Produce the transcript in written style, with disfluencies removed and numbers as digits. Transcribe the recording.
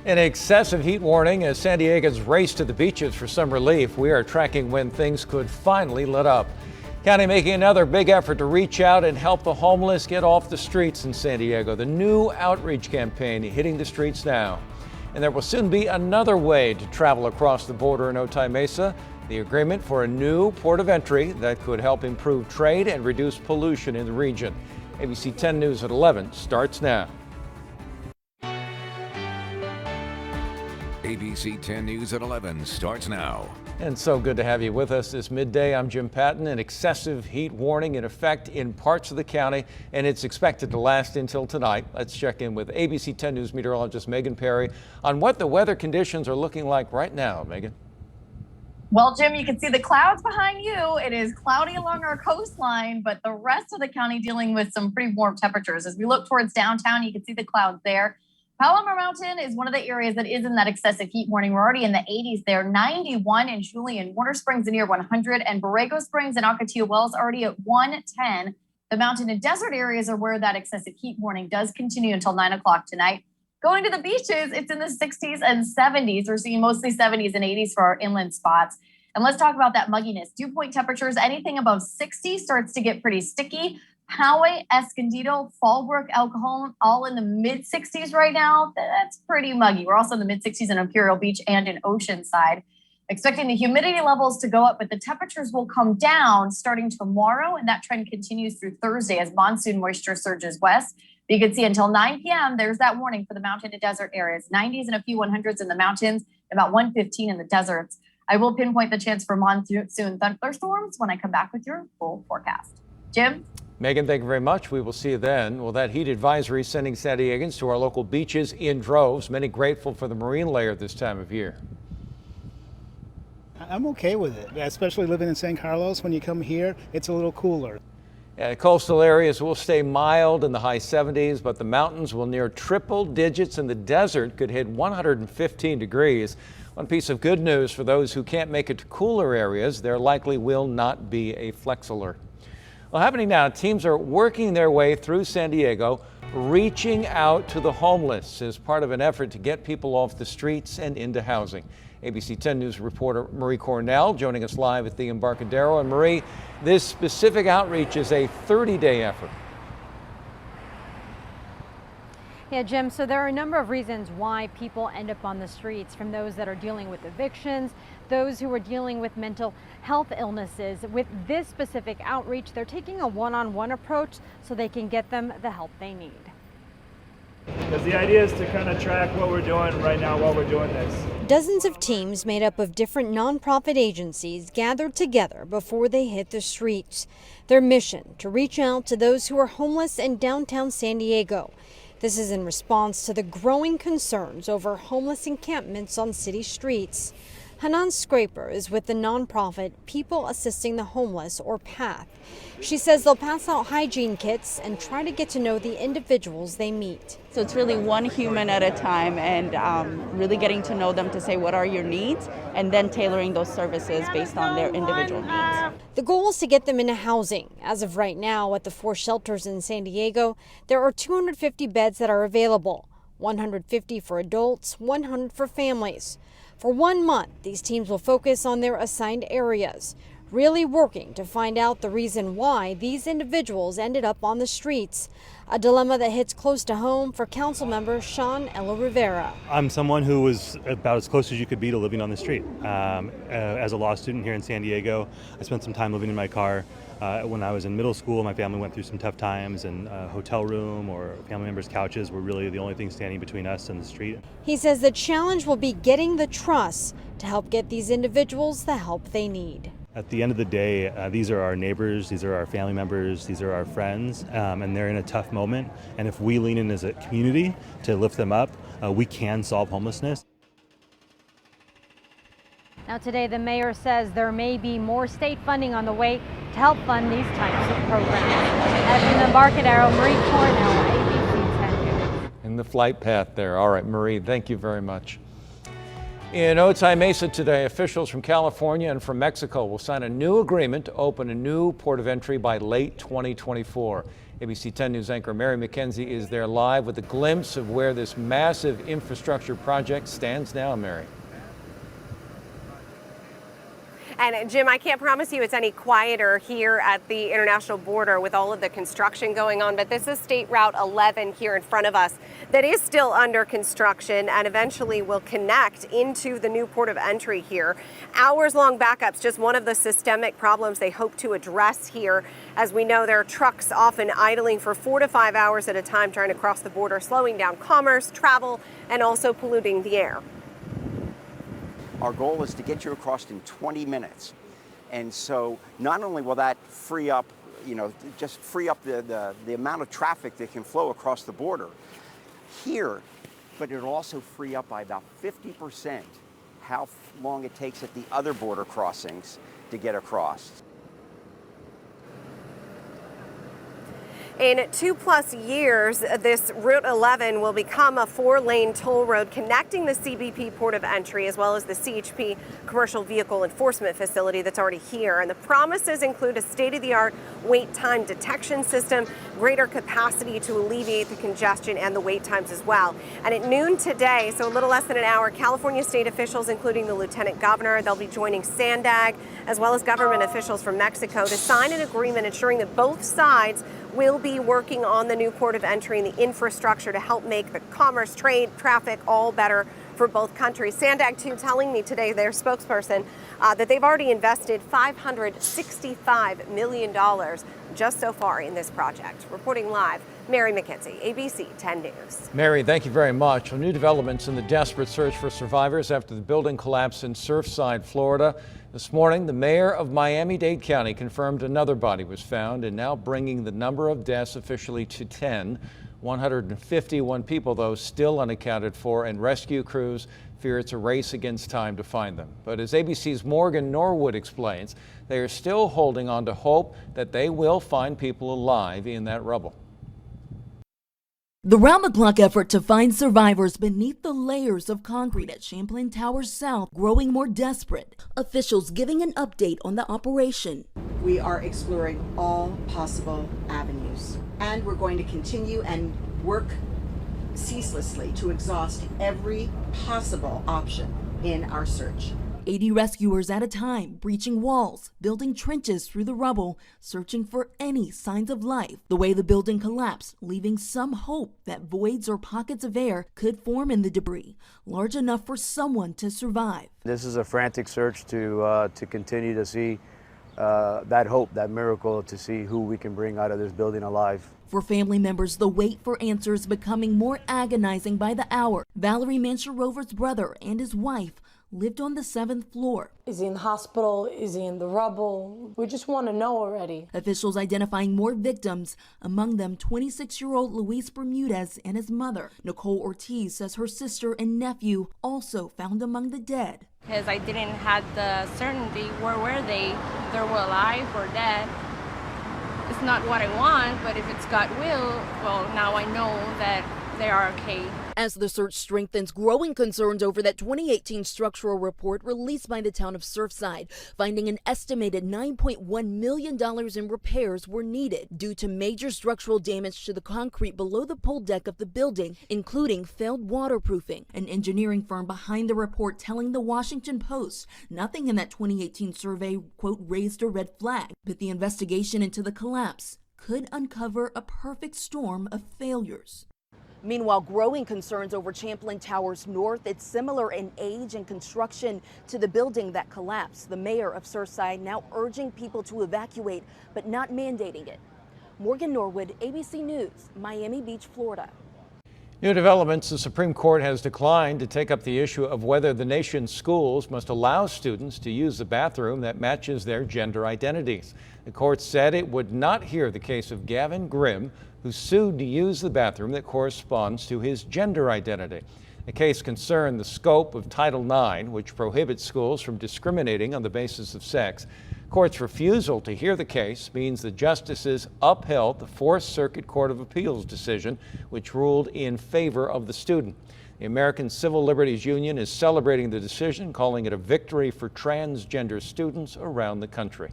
An excessive heat warning as San Diegans race to the beaches for some relief. We are tracking when things could finally let up. County making another big effort to reach out and help the homeless get off the streets in San Diego. The new outreach campaign hitting the streets now. And there will soon be another way to travel across the border in Otay Mesa. The agreement for a new port of entry that could help improve trade and reduce pollution in the region. ABC 10 News at 11 starts now. ABC 10 News at 11 starts now. And so good to have you with us this midday. I'm Jim Patton. An excessive heat warning in effect in parts of the county, and it's expected to last until tonight. Let's check in with ABC 10 News meteorologist Megan Perry on what the weather conditions are looking like right now. Megan. Well, Jim, you can see the clouds behind you. It is cloudy along our coastline, but the rest of the county dealing with some pretty warm temperatures. As we look towards downtown, you can see the clouds there. Palomar Mountain is one of the areas that is in that excessive heat warning. We're already in the 80s there, 91 in Julian, Warner Springs near 100, and Borrego Springs and Ocotillo Wells already at 110. The mountain and desert areas are where that excessive heat warning does continue until 9 o'clock tonight. Going to the beaches, it's in the 60s and 70s. We're seeing mostly 70s and 80s for our inland spots. And let's talk about that mugginess. Dew point temperatures, anything above 60 starts to get pretty sticky. Poway, Escondido, Fallbrook, El Cajon, all in the mid-60s right now. That's pretty muggy. We're also in the mid-60s in Imperial Beach and in Oceanside. Expecting the humidity levels to go up, but the temperatures will come down starting tomorrow, and that trend continues through Thursday as monsoon moisture surges west. You can see until 9 p.m., there's that warning for the mountain and desert areas. 90s and a few 100s in the mountains, about 115 in the deserts. I will pinpoint the chance for monsoon thunderstorms when I come back with your full forecast. Jim? Megan, thank you very much. We will see you then. Well, that heat advisory sending San Diegans to our local beaches in droves. Many grateful for the marine layer this time of year. I'm okay with it, especially living in San Carlos. When you come here, it's a little cooler. Yeah, coastal areas will stay mild in the high 70s, but the mountains will near triple digits, and the desert could hit 115 degrees. One piece of good news for those who can't make it to cooler areas, there likely will not be a flex alert. Well, happening now, teams are working their way through San Diego, reaching out to the homeless as part of an effort to get people off the streets and into housing. ABC 10 News reporter Marie Cornell joining us live at the Embarcadero. And Marie, this specific outreach is a 30-day effort. Yeah, Jim, so there are a number of reasons why people end up on the streets, from those that are dealing with evictions, those who are dealing with mental health illnesses. With this specific outreach, they're taking a one-on-one approach so they can get them the help they need. Because the idea is to kind of track what we're doing right now while we're doing this. Dozens of teams made up of different nonprofit agencies gathered together before they hit the streets. Their mission, to reach out to those who are homeless in downtown San Diego. This is in response to the growing concerns over homeless encampments on city streets. Hanan Scraper is with the nonprofit People Assisting the Homeless, or PATH. She says they'll pass out hygiene kits and try to get to know the individuals they meet. So it's really one human at a time, and really getting to know them to say what are your needs, and then tailoring those services based on their individual needs. The goal is to get them into housing. As of right now, at the 4 shelters in San Diego, there are 250 beds that are available, 150 for adults, 100 for families. For 1 month, these teams will focus on their assigned areas, really working to find out the reason why these individuals ended up on the streets, a dilemma that hits close to home for council member Sean Ella Rivera. I'm someone who was about as close as you could be to living on the street. As a law student here in San Diego, I spent some time living in my car. When I was in middle school, my family went through some tough times, and a hotel room or family members' couches were really the only thing standing between us and the street. He says the challenge will be getting the trust to help get these individuals the help they need. At the end of the day, these are our neighbors, these are our family members, these are our friends, and they're in a tough moment. And if we lean in as a community to lift them up, we can solve homelessness. Now today, the mayor says there may be more state funding on the way to help fund these types of programs. At the Embarcadero, Marie Cornell, ABC 10 News. In the flight path there. All right, Marie, thank you very much. In Otay Mesa today, officials from California and from Mexico will sign a new agreement to open a new port of entry by late 2024. ABC 10 News anchor Mary McKenzie is there live with a glimpse of where this massive infrastructure project stands now. Mary. And Jim, I can't promise you it's any quieter here at the international border with all of the construction going on, but this is State Route 11 here in front of us that is still under construction and eventually will connect into the new port of entry here. Hours-long backups, just one of the systemic problems they hope to address here. As we know, there are trucks often idling for 4 to 5 hours at a time trying to cross the border, slowing down commerce, travel, and also polluting the air. Our goal is to get you across in 20 minutes. And so not only will that free up, just free up the amount of traffic that can flow across the border here, but it'll also free up by about 50% how long it takes at the other border crossings to get across. In 2+ years, this Route 11 will become a 4-lane toll road connecting the CBP port of entry as well as the CHP commercial vehicle enforcement facility that's already here. And the promises include a state-of-the-art wait time detection system, greater capacity to alleviate the congestion and the wait times as well. And at noon today, so a little less than an hour, California state officials, including the lieutenant governor, they'll be joining SANDAG as well as government officials from Mexico to sign an agreement ensuring that both sides will be working on the new port of entry and the infrastructure to help make the commerce, trade, traffic all better for both countries. SANDAG, too, telling me today, their spokesperson, that they've already invested $565 million just so far in this project. Reporting live, Mary McKenzie, ABC 10 News. Mary, thank you very much. Well, new developments in the desperate search for survivors after the building collapse in Surfside, Florida. This morning, the mayor of Miami-Dade County confirmed another body was found and now bringing the number of deaths officially to 10. 151 people, though, still unaccounted for, and rescue crews fear it's a race against time to find them. But as ABC's Morgan Norwood explains, they are still holding on to hope that they will find people alive in that rubble. The round-the-clock effort to find survivors beneath the layers of concrete at Champlain Towers South growing more desperate. Officials giving an update on the operation. We are exploring all possible avenues, and we're going to continue and work ceaselessly to exhaust every possible option in our search. 80 rescuers at a time, breaching walls, building trenches through the rubble, searching for any signs of life. The way the building collapsed, leaving some hope that voids or pockets of air could form in the debris, large enough for someone to survive. This is a frantic search to continue to see that hope, that miracle, to see who we can bring out of this building alive. For family members, the wait for answers becoming more agonizing by the hour. Valerie Mancharover's brother and his wife lived on the 7th floor. Is he in the hospital? Is he in the rubble? We just want to know already. Officials identifying more victims, among them 26-year-old Luis Bermudez and his mother. Nicole Ortiz says her sister and nephew also found among the dead. Because I didn't have the certainty where were they were alive or dead. It's not what I want, but if it's God will, well, now I know that they are okay. As the search strengthens, growing concerns over that 2018 structural report released by the town of Surfside, finding an estimated $9.1 million in repairs were needed due to major structural damage to the concrete below the pole deck of the building, including failed waterproofing. An engineering firm behind the report telling the Washington Post nothing in that 2018 survey, quote, raised a red flag, but the investigation into the collapse could uncover a perfect storm of failures. Meanwhile, growing concerns over Champlain Towers North. It's similar in age and construction to the building that collapsed. The mayor of Surfside now urging people to evacuate, but not mandating it. Morgan Norwood, ABC News, Miami Beach, Florida. New developments. The Supreme Court has declined to take up the issue of whether the nation's schools must allow students to use the bathroom that matches their gender identities. The court said it would not hear the case of Gavin Grimm, who sued to use the bathroom that corresponds to his gender identity. The case concerned the scope of Title IX, which prohibits schools from discriminating on the basis of sex. Court's refusal to hear the case means the justices upheld the Fourth Circuit Court of Appeals decision, which ruled in favor of the student. The American Civil Liberties Union is celebrating the decision, calling it a victory for transgender students around the country.